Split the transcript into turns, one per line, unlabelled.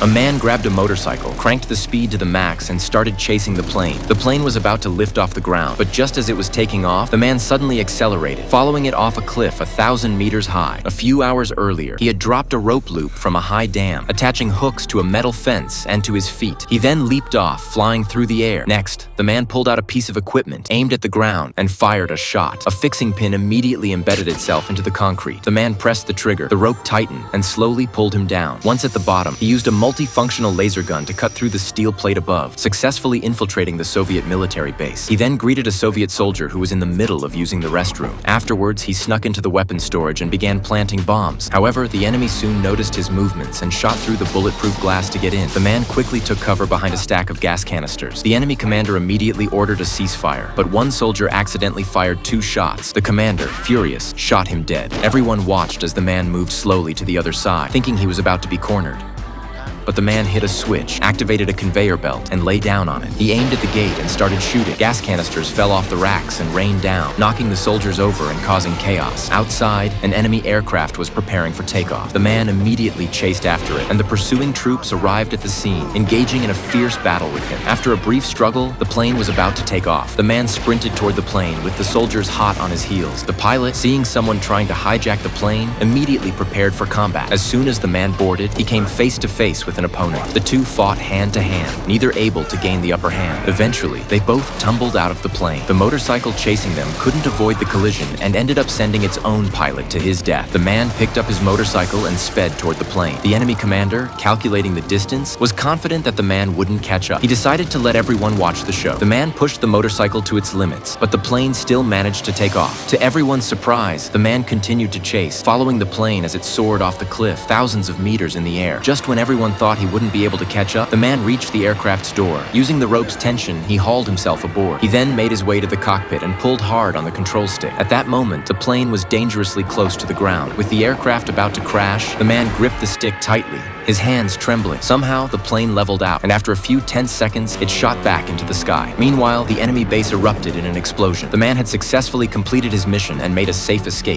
A man grabbed a motorcycle, cranked the speed to the max, and started chasing the plane. The plane was about to lift off the ground, but just as it was taking off, the man suddenly accelerated, following it off a cliff 1,000 meters high. A few hours earlier, he had dropped a rope loop from a high dam, attaching hooks to a metal fence and to his feet. He then leaped off, flying through the air. Next, the man pulled out a piece of equipment, aimed at the ground, and fired a shot. A fixing pin immediately embedded itself into the concrete. The man pressed the trigger, the rope tightened, and slowly pulled him down. Once at the bottom, he used a multifunctional laser gun to cut through the steel plate above, successfully infiltrating the Soviet military base. He then greeted a Soviet soldier who was in the middle of using the restroom. Afterwards, he snuck into the weapons storage and began planting bombs. However, the enemy soon noticed his movements and shot through the bulletproof glass to get in. The man quickly took cover behind a stack of gas canisters. The enemy commander immediately ordered a ceasefire, but one soldier accidentally fired 2 shots. The commander, furious, shot him dead. Everyone watched as the man moved slowly to the other side, thinking he was about to be cornered. But the man hit a switch, activated a conveyor belt, and lay down on it. He aimed at the gate and started shooting. Gas canisters fell off the racks and rained down, knocking the soldiers over and causing chaos. Outside, an enemy aircraft was preparing for takeoff. The man immediately chased after it, and the pursuing troops arrived at the scene, engaging in a fierce battle with him. After a brief struggle, the plane was about to take off. The man sprinted toward the plane, with the soldiers hot on his heels. The pilot, seeing someone trying to hijack the plane, immediately prepared for combat. As soon as the man boarded, he came face to face with an opponent. The two fought hand to hand, neither able to gain the upper hand. Eventually, they both tumbled out of the plane. The motorcycle chasing them couldn't avoid the collision and ended up sending its own pilot to his death. The man picked up his motorcycle and sped toward the plane. The enemy commander, calculating the distance, was confident that the man wouldn't catch up. He decided to let everyone watch the show. The man pushed the motorcycle to its limits, but the plane still managed to take off. To everyone's surprise, the man continued to chase, following the plane as it soared off the cliff, thousands of meters in the air. Just when everyone thought he wouldn't be able to catch up, the man reached the aircraft's door. Using the rope's tension, he hauled himself aboard. He then made his way to the cockpit and pulled hard on the control stick. At that moment, the plane was dangerously close to the ground. With the aircraft about to crash, the man gripped the stick tightly, his hands trembling. Somehow, the plane leveled out, and after a few tense seconds, it shot back into the sky. Meanwhile, the enemy base erupted in an explosion. The man had successfully completed his mission and made a safe escape.